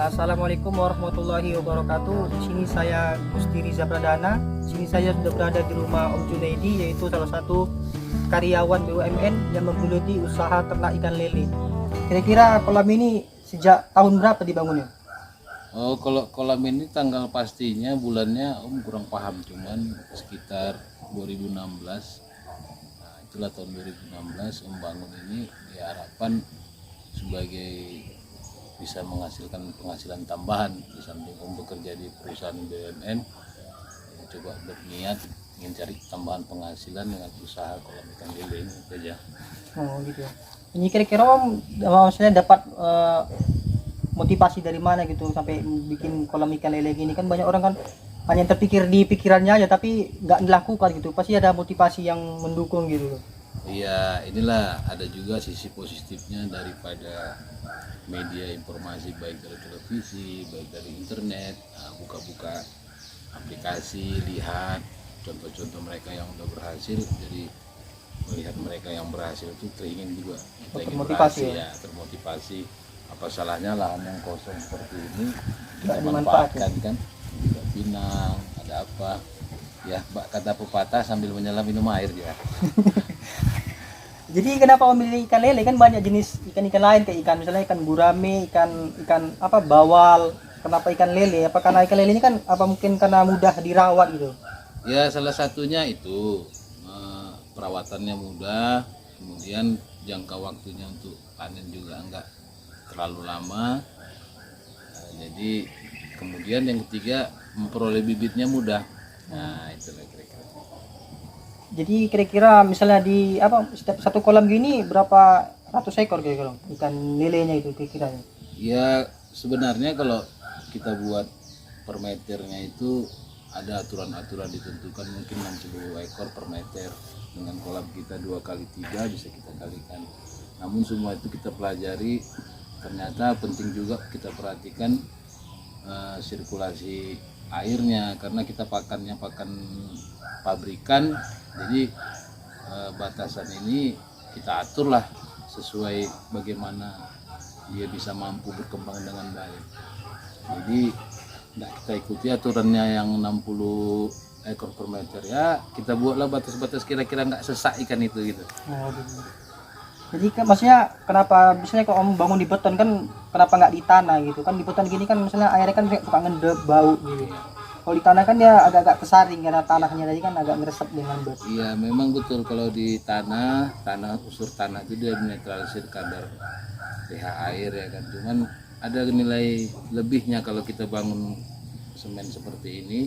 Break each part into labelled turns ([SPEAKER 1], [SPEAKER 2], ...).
[SPEAKER 1] Assalamualaikum warahmatullahi wabarakatuh. Di sini saya Gusti Riza Pradana. Di sini saya sudah berada di rumah Om Junaidi, yaitu salah satu karyawan BUMN yang menggeluti usaha ternak ikan lele. Kira-kira kolam ini sejak tahun berapa dibangunnya?
[SPEAKER 2] Oh, kalau kolam ini tanggal pastinya bulannya Om kurang paham, cuman sekitar 2016. Nah, itulah tahun 2016 Om bangun ini diharapkan sebagai bisa menghasilkan penghasilan tambahan di samping Om bekerja di perusahaan BUMN. Coba berniat ingin cari tambahan penghasilan dengan usaha kolam ikan lele ini saja.
[SPEAKER 1] Oh gitu ya. Ini kira-kira Om maksudnya dapat motivasi dari mana gitu sampai bikin kolam ikan lele gini? Kan banyak orang kan hanya terpikir di pikirannya aja tapi nggak dilakukan gitu. Pasti ada motivasi yang mendukung gitu.
[SPEAKER 2] Iya, inilah ada juga sisi positifnya daripada media informasi, baik dari televisi, baik dari internet. Nah, buka-buka aplikasi, lihat contoh-contoh mereka yang udah berhasil, jadi melihat mereka yang berhasil itu teringin juga, kita ingin berhasil ya, termotivasi. Apa salahnya lahan yang kosong seperti ini kita manfaatkan kan, ada pinang, ada apa ya, kata pepatah sambil menyelam minum air ya.
[SPEAKER 1] Jadi kenapa memilih ikan lele? Kan banyak jenis ikan-ikan lain kayak ikan misalnya ikan gurame, ikan apa bawal. Kenapa ikan lele? Apa karena ikan lele ini kan apa mungkin karena mudah dirawat gitu?
[SPEAKER 2] Ya salah satunya itu perawatannya mudah, kemudian jangka waktunya untuk panen juga enggak terlalu lama. Jadi kemudian yang ketiga memperoleh bibitnya mudah. Nah itulah kira-kira.
[SPEAKER 1] Jadi kira-kira misalnya di apa setiap satu kolam gini berapa ratus ekor kira-kira ikan lelenya itu kira-kira?
[SPEAKER 2] Ya sebenarnya kalau kita buat per meternya itu ada aturan-aturan ditentukan, mungkin 60 ekor per meter. Dengan kolam kita 2x3 bisa kita kalikan. Namun semua itu kita pelajari, ternyata penting juga kita perhatikan sirkulasi airnya, karena kita pakannya pakan pabrikan. Jadi batasan ini kita aturlah sesuai bagaimana dia bisa mampu berkembang dengan baik. Jadi tidak kita ikuti aturannya yang 60 ekor per meter ya, kita buatlah batas-batas kira-kira nggak sesak ikan itu gitu.
[SPEAKER 1] Oh, gitu. Jadi kan maksudnya kenapa misalnya kalau Om bangun di beton kan kenapa nggak di tanah gitu kan? Di beton gini kan misalnya airnya kan suka ngendep bau gitu. Kalau di tanah kan dia agak-agak kesaring karena tanahnya tadi kan agak ngeresep dengan bau.
[SPEAKER 2] Iya memang betul, kalau di tanah unsur tanah itu dia menetralisir kadar pH air ya kan. Cuman ada nilai lebihnya kalau kita bangun semen seperti ini.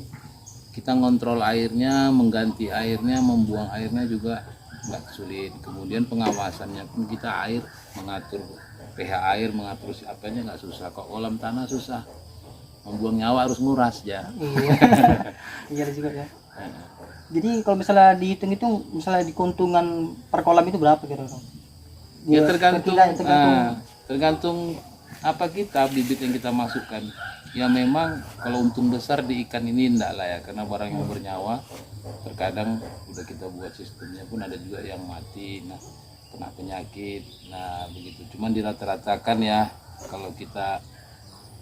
[SPEAKER 2] Kita ngontrol airnya, mengganti airnya, membuang airnya juga nggak sulit. Kemudian pengawasannya pun kita air mengatur pH air, mengatur apanya nggak susah. Kok kolam tanah susah, membuang nyawa harus nguras ya.
[SPEAKER 1] Iya, iya juga ya. Jadi kalau misalnya dihitung itu misalnya di keuntungan per kolam itu berapa kira-kira?
[SPEAKER 2] Ya tergantung apa kita bibit yang kita masukkan. Ya memang kalau untung besar di ikan ini enggak lah ya, karena barang yang bernyawa terkadang udah kita buat sistemnya pun ada juga yang mati, nah kena penyakit, nah begitu. Cuman dirata-ratakan ya, kalau kita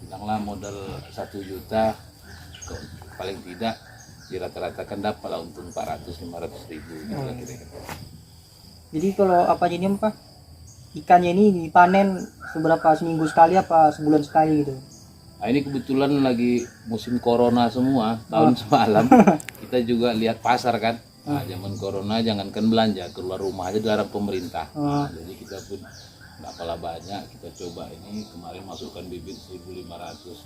[SPEAKER 2] bilanglah modal 1 juta paling tidak dirata-ratakan dapat lah untung 400-500 ribu gitu kira-kira.
[SPEAKER 1] Jadi kalau apa ini apa ikannya ini dipanen seberapa seminggu sekali apa sebulan sekali gitu?
[SPEAKER 2] Nah, ini kebetulan lagi musim corona semua, tahun semalam kita juga lihat pasar kan. Nah, zaman corona jangankan belanja, keluar rumah aja dilarang pemerintah. Nah, jadi kita pun nggak kalah banyak, kita coba ini kemarin masukkan bibit 1.500.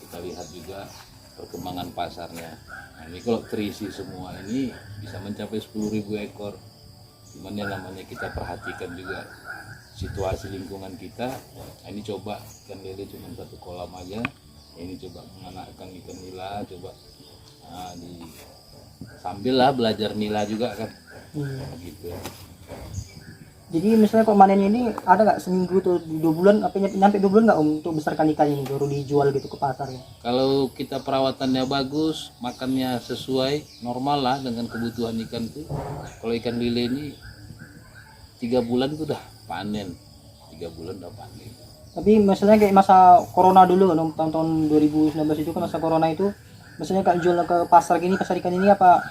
[SPEAKER 2] Kita lihat juga perkembangan pasarnya. Nah, ini kalau terisi semua ini bisa mencapai 10.000 ekor. Cuman yang namanya kita perhatikan juga situasi lingkungan kita. Nah, ini coba ikan lele cuma 1 kolam aja, ini coba menganakkan ikan nila, coba sambil lah belajar nila juga kan. Gitu.
[SPEAKER 1] Jadi misalnya kok manennya ini ada nggak seminggu tuh 2 bulan apa nyampe 2 bulan nggak Om untuk besarkan ikan ini baru dijual gitu ke pasar ya?
[SPEAKER 2] Kalau kita perawatannya bagus, makannya sesuai normal lah dengan kebutuhan ikan tuh. Kalau ikan lele ini 3 bulan tuh udah panen, 3 bulan udah panen.
[SPEAKER 1] Tapi maksudnya kayak masa corona dulu, tahun-tahun 2019 itu kan masa corona itu, maksudnya kalau jual ke pasar gini, pasar ikan ini apa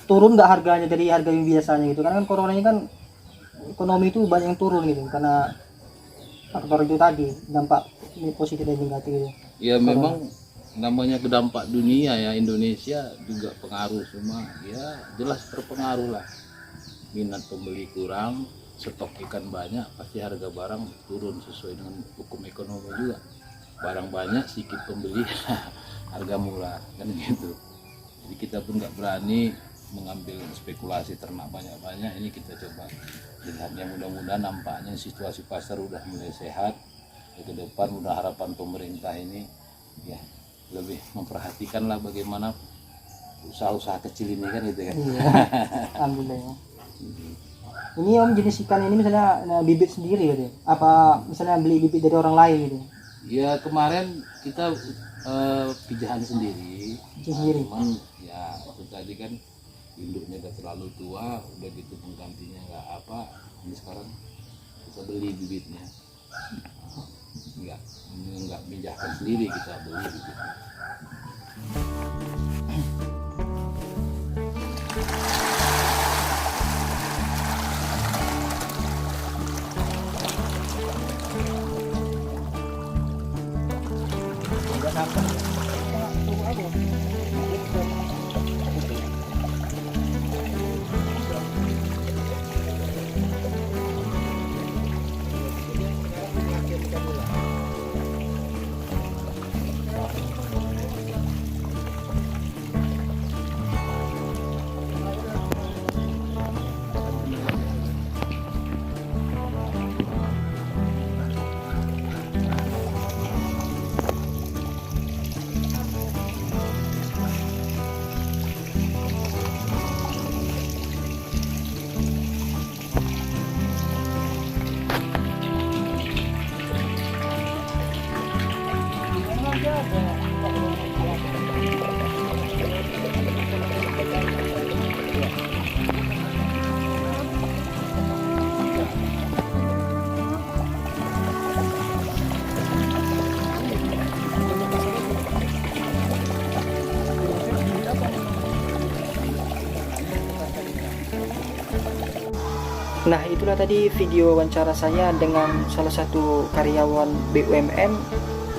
[SPEAKER 1] turun nggak harganya dari harga yang biasanya gitu? Karena kan corona ini kan ekonomi itu banyak yang turun gitu, karena faktor itu tadi, dampak positif dan negatif gitu.
[SPEAKER 2] Ya memang namanya kedampak dunia ya, Indonesia juga pengaruh semua, ya jelas terpengaruh lah. Minat pembeli kurang, stok ikan banyak, pasti harga barang turun sesuai dengan hukum ekonomi juga. Barang banyak, sedikit pembeli, harga murah, kan gitu. Jadi kita pun nggak berani mengambil spekulasi ternak banyak-banyak. Ini kita coba lihatnya, mudah-mudahan nampaknya situasi pasar udah mulai sehat. Ke depan udah harapan pemerintah ini ya lebih memperhatikan lah bagaimana usaha-usaha kecil ini kan gitu kan.
[SPEAKER 1] Iya. Alhamdulillah ya. Ini Om jenis ikan ini misalnya bibit sendiri gitu, apa misalnya beli bibit dari orang lain gitu?
[SPEAKER 2] Ya kemarin kita pijahan sendiri, cuman ya itu tadi kan induknya udah terlalu tua, udah gitu penggantinya nggak apa, ini sekarang kita beli bibitnya, nggak pinjahkan sendiri, kita beli bibitnya.
[SPEAKER 1] Nah, itulah tadi video wawancara saya dengan salah satu karyawan BUMN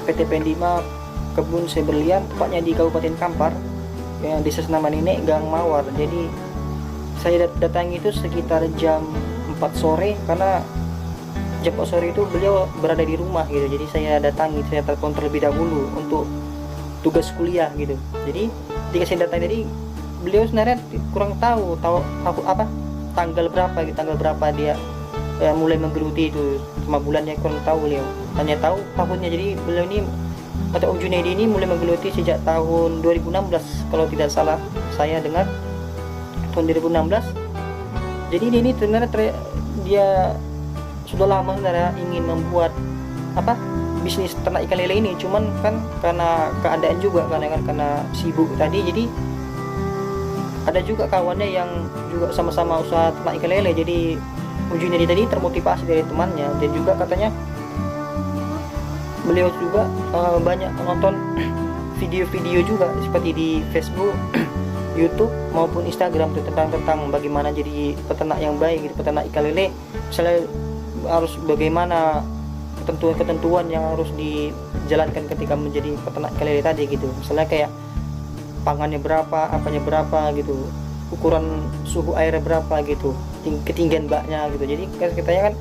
[SPEAKER 1] PT Pendima Kebun Seberlian, tepatnya di Kabupaten Kampar, yang Desa Senaman ini, Gang Mawar. Jadi saya datangi itu sekitar jam 4 sore, karena jam 4 sore itu beliau berada di rumah gitu. Jadi saya datangi, saya telepon terlebih dahulu untuk tugas kuliah gitu. Jadi ketika saya datang tadi, beliau sebenarnya kurang tahu apa tanggal berapa dia mulai menggeluti itu, 5 bulannya kurang tahu beliau, hanya tahu tahunnya. Jadi beliau ini atau Om Junaidi ini mulai menggeluti sejak tahun 2016 kalau tidak salah saya dengar, tahun 2016. Jadi ini sebenarnya dia sudah lama sebenarnya ingin membuat bisnis ternak ikan lele ini, cuman kan karena keadaan juga karena sibuk tadi. Jadi ada juga kawannya yang juga sama-sama usaha ternak ikan lele. Jadi Om Junaidi tadi termotivasi dari temannya, dan juga katanya beliau juga banyak menonton video-video juga seperti di Facebook, YouTube maupun Instagram tentang bagaimana jadi peternak yang baik gitu, peternak ikan lele. Misalnya harus bagaimana ketentuan-ketentuan yang harus dijalankan ketika menjadi peternak ikan lele tadi gitu. Misalnya kayak pangannya berapa, apanya berapa gitu, ukuran suhu airnya berapa gitu, ketinggian baknya gitu. Jadi katanya kan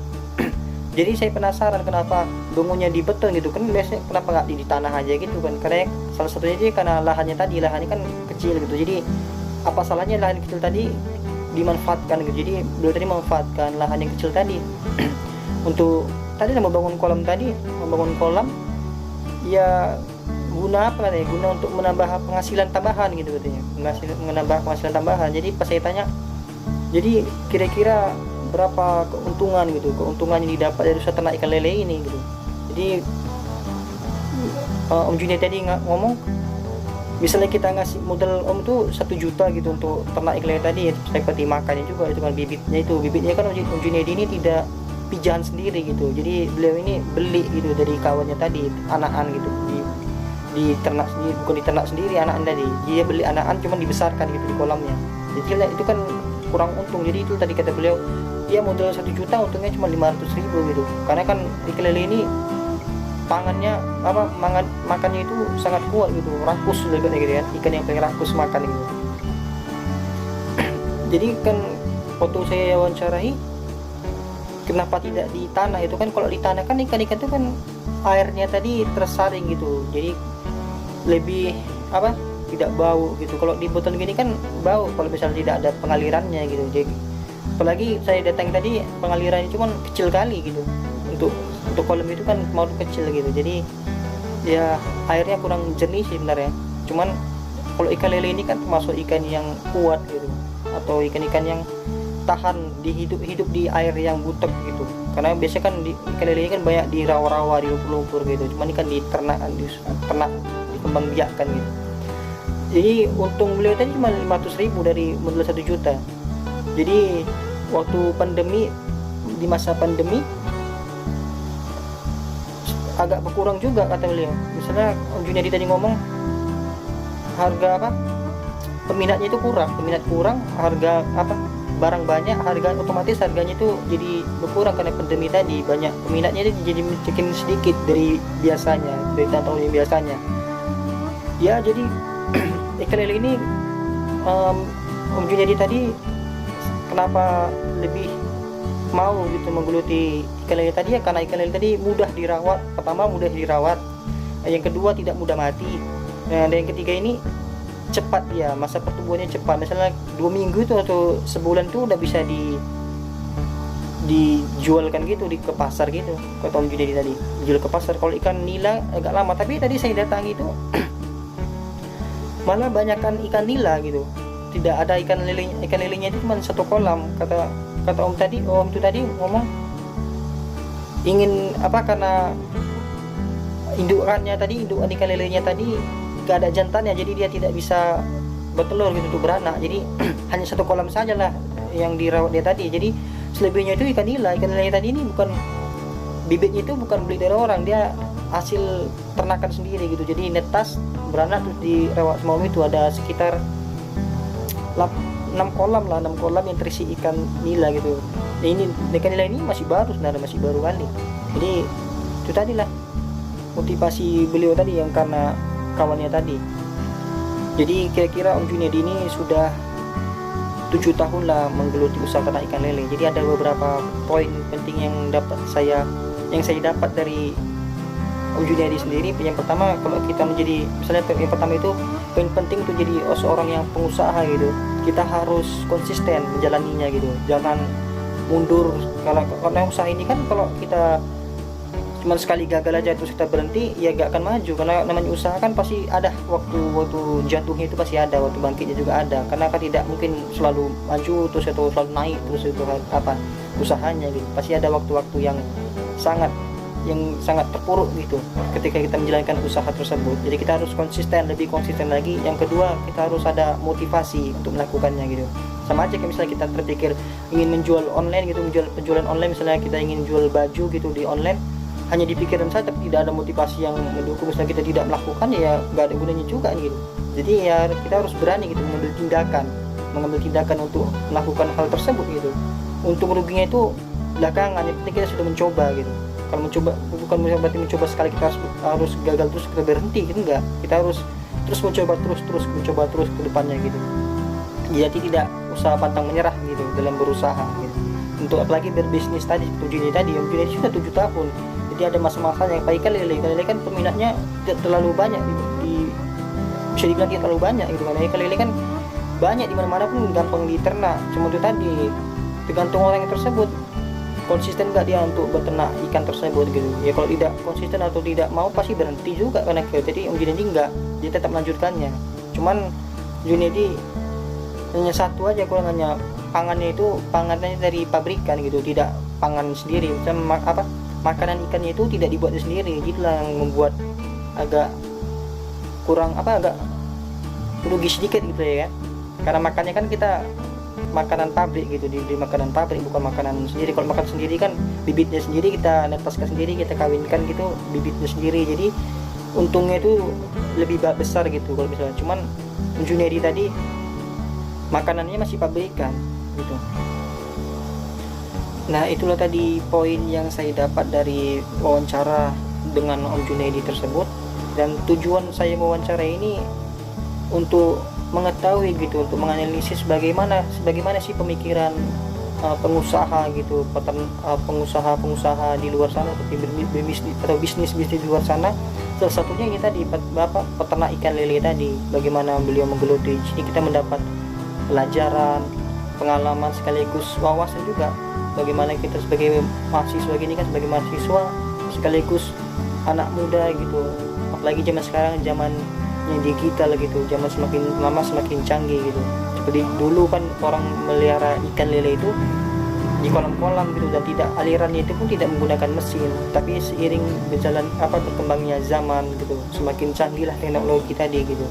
[SPEAKER 1] jadi saya penasaran kenapa bangunnya di beton gitu kan, biasanya kenapa nggak di tanah aja gitu kan. Karena salah satunya jadi karena lahannya kan kecil gitu. Jadi apa salahnya lahan kecil tadi dimanfaatkan gitu. Jadi beliau tadi memanfaatkan lahan yang kecil tadi untuk tadi membangun kolam ya, guna apa katanya, guna untuk menambah penghasilan tambahan gitu katanya, menambah penghasilan tambahan. Jadi pas saya tanya, jadi kira-kira berapa keuntungan yang didapat dari usaha ternak ikan lele ini gitu. Jadi Om Junaidi tadi ngomong, misalnya kita ngasih modal Om tuh 1 juta gitu untuk ternak ikan lele tadi, seperti makannya juga itu kan, bibitnya kan Om Junaidi ini tidak pijahan sendiri gitu. Jadi beliau ini beli gitu dari kawannya tadi, anakan gitu, di ternak sendiri, bukan diternak sendiri anakan tadi. Dia beli anakan cuman dibesarkan gitu di kolamnya. Jadi itu kan kurang untung. Jadi itu tadi kata beliau, dia modal 1 juta untungnya cuma 500.000 gitu. Karena kan ikan lele ini pangannya makannya itu sangat kuat gitu, rakus lebih gitu ya, ikan yang paling rakus makan gitu. Jadi kan waktu saya wawancarai, kenapa tidak di tanah, itu kan kalau di tanah kan ikan-ikan itu kan airnya tadi tersaring gitu, jadi lebih tidak bau gitu. Kalau di boton gini kan bau kalau misalnya tidak ada pengalirannya gitu. Jadi apalagi saya datang tadi pengalirannya cuman kecil kali gitu, untuk kolam itu kan mau kecil gitu, jadi ya airnya kurang jernih sih sebenarnya. Cuman kalau ikan lele ini kan termasuk ikan yang kuat gitu, atau ikan-ikan yang tahan hidup di air yang butek gitu. Karena biasanya kan ikan lele ini kan banyak di rawa-rawa, di lumpur-lumpur gitu. Cuman ikan di ternak dikembang biakkan gitu. Jadi untung beliau tadi cuma 500.000 dari modal 1 juta. Jadi waktu pandemi, di masa pandemi agak berkurang juga kata beliau. Misalnya Om Junedi tadi ngomong harga peminatnya itu peminat kurang, harga barang banyak, harga otomatis harganya itu jadi berkurang karena pandemi tadi. Banyak peminatnya itu jadi makin sedikit dari biasanya, dari tahun yang biasanya ya. Jadi ikan lele ini Om Junedi tadi kenapa lebih mau gitu menggeluti ikan lele tadi ya, karena ikan lele tadi mudah dirawat. Pertama mudah dirawat, yang kedua tidak mudah mati, dan yang ketiga ini cepat ya, masa pertumbuhannya cepat. Misalnya 2 minggu itu atau sebulan itu udah bisa dijualkan gitu ke pasar gitu. Kata Om Junedi tadi dijual ke pasar. Kalau ikan nila agak lama, tapi tadi saya datang itu malah banyakkan ikan nila gitu, tidak ada ikan lelenya itu cuma 1 kolam. Kata Om itu tadi ngomong ingin karena indukan ikan lelenya tadi gak ada jantannya, jadi dia tidak bisa bertelur gitu untuk beranak. Jadi hanya 1 kolam saja lah yang dirawat dia tadi. Jadi selebihnya itu ikan lelenya tadi ini bukan bibitnya, itu bukan beli dari orang, dia hasil ternakan sendiri gitu. Jadi netas beranak terus dirawat semua. Itu ada sekitar 6 kolam yang terisi ikan nila gitu. Nah, ini ikan nila ini masih baru kali. Jadi itu tadi lah motivasi beliau tadi, yang karena kawannya tadi. Jadi kira-kira Om Junedi ini sudah 7 tahun lah menggeluti usaha ternak ikan lele. Jadi ada beberapa poin penting yang saya dapat dari Om Junedi sendiri. Yang pertama, kalau kita menjadi, misalnya yang pertama itu poin penting untuk jadi seorang yang pengusaha gitu, kita harus konsisten menjalaninya gitu, jangan mundur. Karena usaha ini kan kalau kita cuma sekali gagal aja terus kita berhenti, ya gak akan maju. Karena namanya usaha kan pasti ada waktu jatuhnya, itu pasti ada waktu bangkitnya juga ada. Karena kan tidak mungkin selalu maju terus atau selalu naik terus itu usahanya gitu. Pasti ada waktu-waktu yang sangat terpuruk gitu ketika kita menjalankan usaha tersebut. Jadi kita harus lebih konsisten lagi. Yang kedua, kita harus ada motivasi untuk melakukannya gitu. Sama aja kayak misalnya kita terpikir ingin menjual online gitu, penjualan online, misalnya kita ingin jual baju gitu di online, hanya di pikiran saja tapi tidak ada motivasi yang mendukung, misalnya kita tidak melakukan, ya gak ada gunanya juga gitu. Jadi ya kita harus berani gitu mengambil tindakan untuk melakukan hal tersebut gitu. Untung ruginya itu belakangan, yang penting kita sudah mencoba gitu. Kalau mencoba bukan berarti mencoba sekali kita harus gagal terus kita berhenti gitu, enggak. Kita harus terus mencoba terus ke depannya gitu. Jadi tidak usah pantang menyerah gitu dalam berusaha gitu. Untuk apalagi berbisnis tadi, tujuannya tadi, Om Junedi sudah 7 tahun. Jadi ada masa-masanya. Ikan lele kan peminatnya tidak terlalu banyak bisa dibilang tidak terlalu banyak gitu kan. Ikan lele kan banyak di mana-mana pun gampang diternak. Cuma itu tadi tergantung orang yang tersebut konsisten nggak dia untuk beternak ikan tersebut gitu. Ya kalau tidak konsisten atau tidak mau, pasti berhenti juga karena jadi Om Junedi enggak, dia tetap melanjutkannya. Cuman Junedi hanya satu aja kurangannya, pangannya dari pabrikan gitu, tidak pangan sendiri. Misalnya makanan ikannya itu tidak dibuat sendiri, jadilah yang membuat agak kurang agak rugi sedikit gitu ya kan. Karena makannya kan kita makanan pabrik gitu, dibeli makanan pabrik bukan makanan sendiri. Kalau makan sendiri kan bibitnya sendiri kita netaskan sendiri, kita kawinkan gitu bibitnya sendiri, jadi untungnya itu lebih besar gitu kalau misalnya. Cuman Junaidi tadi makanannya masih pabrikan gitu. Nah itulah tadi poin yang saya dapat dari wawancara dengan Om Junaidi tersebut, dan tujuan saya wawancara ini untuk mengetahui gitu, untuk menganalisis bagaimana sih pemikiran pengusaha gitu, pengusaha-pengusaha di luar sana, atau bisnis di luar sana. Salah satunya ini tadi Bapak peternak ikan lele tadi, bagaimana beliau menggeluti. Jadi kita mendapat pelajaran, pengalaman sekaligus wawasan juga, bagaimana kita sebagai mahasiswa gini kan, sebagai mahasiswa sekaligus anak muda gitu, apalagi zaman sekarang zamannya digital gitu, zaman semakin lama semakin canggih gitu. Seperti dulu kan orang melihara ikan lele itu di kolam-kolam gitu, dan tidak, alirannya itu pun tidak menggunakan mesin. Tapi seiring berkembangnya zaman gitu, semakin canggih lah teknologi tadi gitu.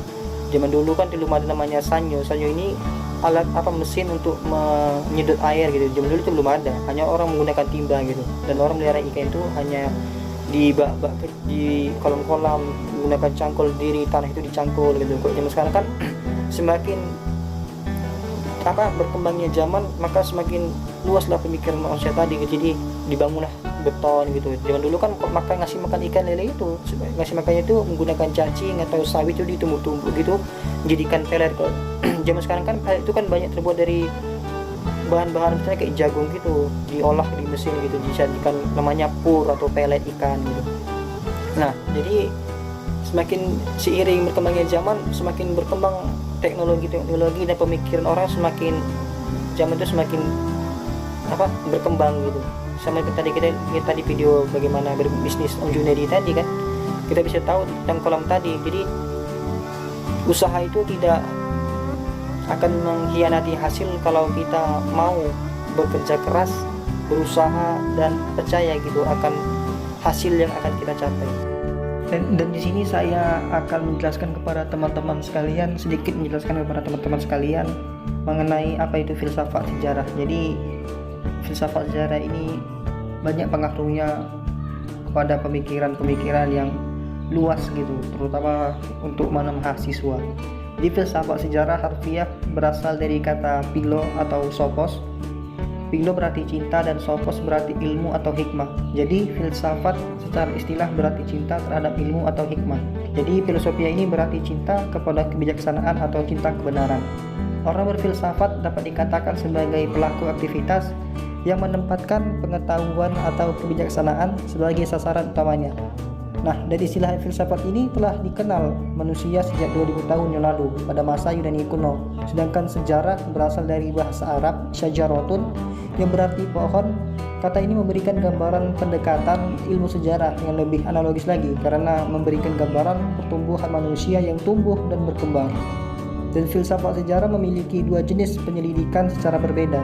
[SPEAKER 1] Zaman dulu kan belum ada namanya sanyo ini alat mesin untuk menyedot air gitu. Zaman dulu itu belum ada, hanya orang menggunakan timba gitu, dan orang melihara ikan itu hanya di bak-bak di kolam-kolam menggunakan cangkul diri, tanah itu dicangkul gitu. Kok zaman sekarang kan semakin berkembangnya zaman, maka semakin luaslah pemikiran manusia tadi gitu. Jadi dibangunlah beton gitu. Zaman dulu kan ngasih makan ikan lele itu, ngasih makannya itu menggunakan cacing atau sawit itu ditumbuk-tumbuk gitu, jadikan pelet. Kalau zaman sekarang kan pelet itu kan banyak terbuat dari bahan-bahan misalnya kayak jagung gitu, diolah di mesin gitu, dijadikan namanya pur atau pelet ikan gitu. Nah jadi semakin seiring berkembangnya zaman, semakin berkembang teknologi dan pemikiran orang, semakin zaman itu semakin berkembang gitu. Sama tadi kita di video bagaimana berbisnis Om Junaidi tadi kan, kita bisa tahu tentang kolam tadi. Jadi usaha itu tidak akan mengkhianati hasil kalau kita mau bekerja keras, berusaha, dan percaya gitu akan hasil yang akan kita capai. Dan di sini saya akan menjelaskan kepada teman-teman sekalian, sedikit menjelaskan kepada teman-teman sekalian mengenai apa itu filsafat sejarah. Jadi filsafat sejarah ini banyak pengaruhnya kepada pemikiran-pemikiran yang luas gitu, terutama untuk mahasiswa. Di filsafat sejarah harfiah berasal dari kata philo atau sophos. Philo berarti cinta dan sophos berarti ilmu atau hikmah. Jadi filsafat secara istilah berarti cinta terhadap ilmu atau hikmah. Jadi filosofia ini berarti cinta kepada kebijaksanaan atau cinta kebenaran. Orang berfilsafat dapat dikatakan sebagai pelaku aktivitas yang menempatkan pengetahuan atau kebijaksanaan sebagai sasaran utamanya. Nah, dari istilah filsafat ini telah dikenal manusia sejak 2000 tahun yang lalu pada masa Yunani kuno. Sedangkan sejarah berasal dari bahasa Arab syajarotun yang berarti pohon. Kata ini memberikan gambaran pendekatan ilmu sejarah yang lebih analogis lagi karena memberikan gambaran pertumbuhan manusia yang tumbuh dan berkembang. Dan filsafat sejarah memiliki dua jenis penyelidikan secara berbeda.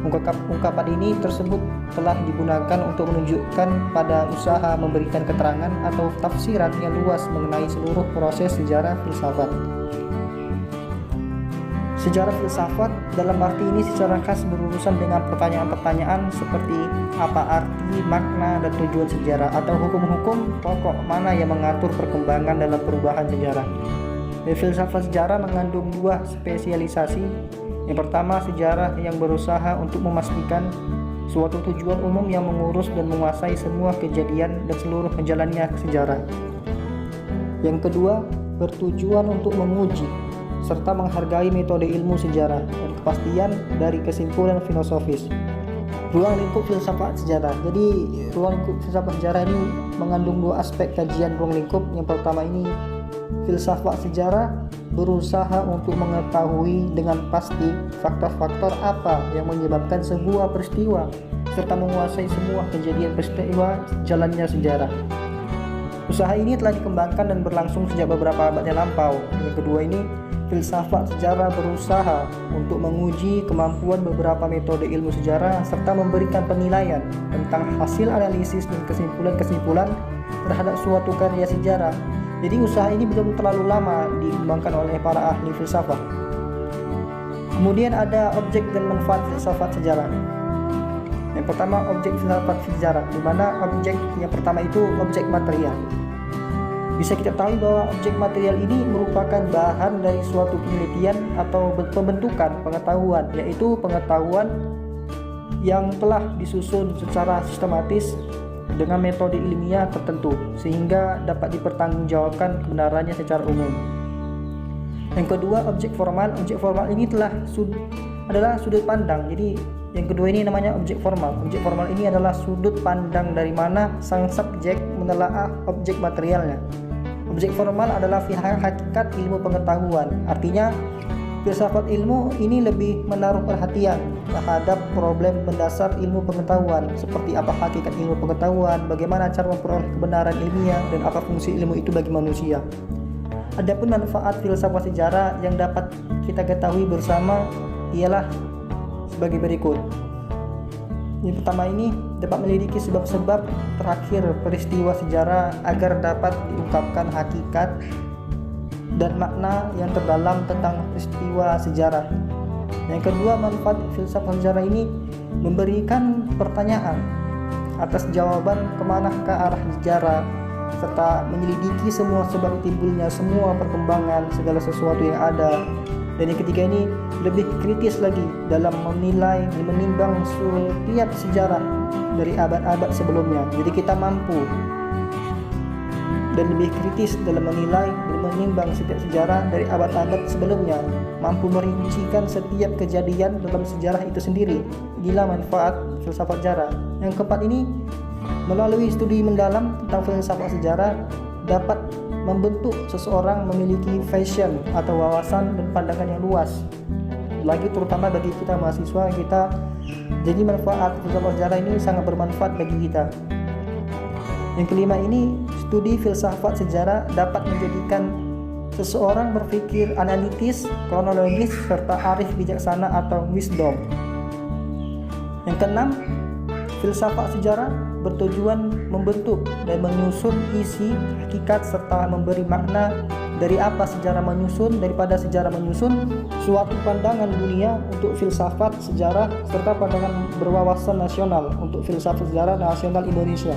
[SPEAKER 1] Ungkapan ini tersebut telah digunakan untuk menunjukkan pada usaha memberikan keterangan atau tafsiran yang luas mengenai seluruh proses sejarah filsafat. Sejarah filsafat dalam arti ini secara khas berurusan dengan pertanyaan-pertanyaan seperti apa arti, makna, dan tujuan sejarah, atau hukum-hukum pokok mana yang mengatur perkembangan dalam perubahan sejarah. Dan filsafat sejarah mengandung dua spesialisasi. Yang pertama, sejarah yang berusaha untuk memastikan suatu tujuan umum yang mengurus dan menguasai semua kejadian dan seluruh jalannya sejarah. Yang kedua, bertujuan untuk menguji serta menghargai metode ilmu sejarah dan kepastian dari kesimpulan filosofis. Ruang lingkup filsafat sejarah. Jadi, ruang lingkup filsafat sejarah ini mengandung dua aspek kajian ruang lingkup. Yang pertama ini, filsafat sejarah berusaha untuk mengetahui dengan pasti faktor-faktor apa yang menyebabkan sebuah peristiwa serta menguasai semua kejadian peristiwa jalannya sejarah. Usaha ini telah dikembangkan dan berlangsung sejak beberapa abad yang lampau. Yang kedua ini, filsafat sejarah berusaha untuk menguji kemampuan beberapa metode ilmu sejarah serta memberikan penilaian tentang hasil analisis dan kesimpulan-kesimpulan terhadap suatu karya sejarah. Jadi usaha ini belum terlalu lama dikembangkan oleh para ahli filsafat. Kemudian ada objek dan manfaat filsafat sejarah. Yang pertama, objek filsafat sejarah, di mana objek yang pertama itu objek material. Bisa kita tahu bahwa objek material ini merupakan bahan dari suatu penelitian atau pembentukan pengetahuan, yaitu pengetahuan yang telah disusun secara sistematis dengan metode ilmiah tertentu sehingga dapat dipertanggungjawabkan kebenarannya secara umum. Yang kedua, objek formal. Objek formal ini adalah sudut pandang. Jadi yang kedua ini namanya objek formal. Objek formal ini adalah sudut pandang dari mana sang subjek menelaah objek materialnya. Objek formal adalah hakikat ilmu pengetahuan. Artinya, filsafat ilmu ini lebih menaruh perhatian terhadap problem mendasar ilmu pengetahuan, seperti apa hakikat ilmu pengetahuan, bagaimana cara memperoleh kebenaran ilmiah, dan apa fungsi ilmu itu bagi manusia. Adapun manfaat filsafat sejarah yang dapat kita ketahui bersama ialah sebagai berikut. Yang pertama ini dapat menyelidiki sebab-sebab terakhir peristiwa sejarah agar dapat diungkapkan hakikat dan makna yang terdalam tentang peristiwa sejarah. Yang kedua, manfaat filsafat sejarah ini memberikan pertanyaan atas jawaban kemanakah arah sejarah, serta menyelidiki semua sebab timbulnya semua perkembangan segala sesuatu yang ada. Dan yang ketiga ini lebih kritis lagi dalam menilai dan menimbang setiap sejarah dari abad-abad sebelumnya. Jadi kita mampu dan lebih kritis dalam menilai dan menimbang setiap sejarah dari abad-abad sebelumnya, mampu merincikan setiap kejadian dalam sejarah itu sendiri. Inilah manfaat filsafat sejarah. Yang keempat ini, melalui studi mendalam tentang filsafat sejarah dapat membentuk seseorang memiliki vision atau wawasan dan pandangan yang luas. Lagi terutama bagi kita mahasiswa kita, jadi manfaat filsafat sejarah ini sangat bermanfaat bagi kita. Yang kelima ini, studi filsafat sejarah dapat menjadikan seseorang berpikir analitis, kronologis, serta arif bijaksana atau wisdom. Yang keenam, filsafat sejarah bertujuan membentuk dan menyusun isi, hakikat, serta memberi makna dari apa sejarah menyusun, daripada sejarah menyusun suatu pandangan dunia untuk filsafat sejarah, serta pandangan berwawasan nasional untuk filsafat sejarah nasional Indonesia.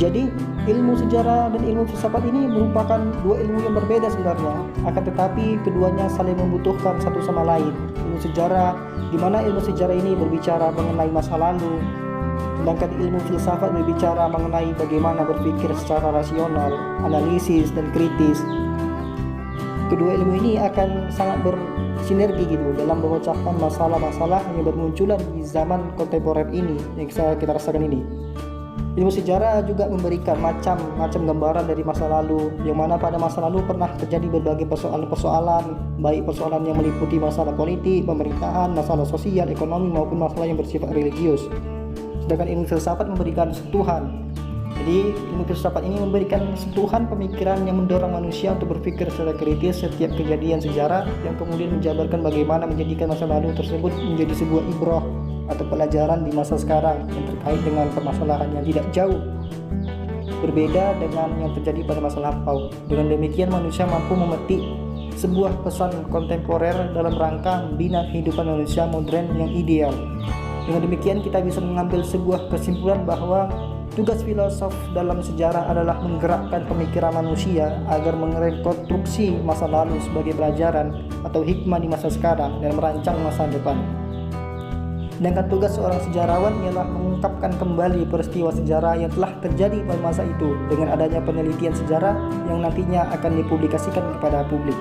[SPEAKER 1] Jadi ilmu sejarah dan ilmu filsafat ini merupakan dua ilmu yang berbeda sebenarnya, akan tetapi keduanya saling membutuhkan satu sama lain. Ilmu sejarah, di mana ilmu sejarah ini berbicara mengenai masa lalu, sedangkan ilmu filsafat berbicara mengenai bagaimana berpikir secara rasional, analisis, dan kritis. Kedua ilmu ini akan sangat bersinergi gitu dalam memecahkan masalah-masalah yang bermunculan di zaman kontemporer ini yang kita rasakan ini. Ilmu sejarah juga memberikan macam-macam gambaran dari masa lalu, yang mana pada masa lalu pernah terjadi berbagai persoalan-persoalan, baik persoalan yang meliputi masalah politik, pemerintahan, masalah sosial, ekonomi, maupun masalah yang bersifat religius. Sedangkan ilmu filsafat memberikan sentuhan. Jadi ilmu filsafat ini memberikan sentuhan pemikiran yang mendorong manusia untuk berpikir secara kritis setiap kejadian sejarah, yang kemudian menjabarkan bagaimana menjadikan masa lalu tersebut menjadi sebuah ibrah atau pelajaran di masa sekarang yang terkait dengan permasalahan yang tidak jauh berbeda dengan yang terjadi pada masa lampau. Dengan demikian manusia mampu memetik sebuah pesan kontemporer dalam rangka membina kehidupan manusia modern yang ideal. Dengan demikian kita bisa mengambil sebuah kesimpulan bahwa tugas filosof dalam sejarah adalah menggerakkan pemikiran manusia agar merekonstruksi masa lalu sebagai pelajaran atau hikmah di masa sekarang dan merancang masa depan. Sedangkan tugas seorang sejarawan ialah mengungkapkan kembali peristiwa sejarah yang telah terjadi pada masa itu dengan adanya penelitian sejarah yang nantinya akan dipublikasikan kepada publik.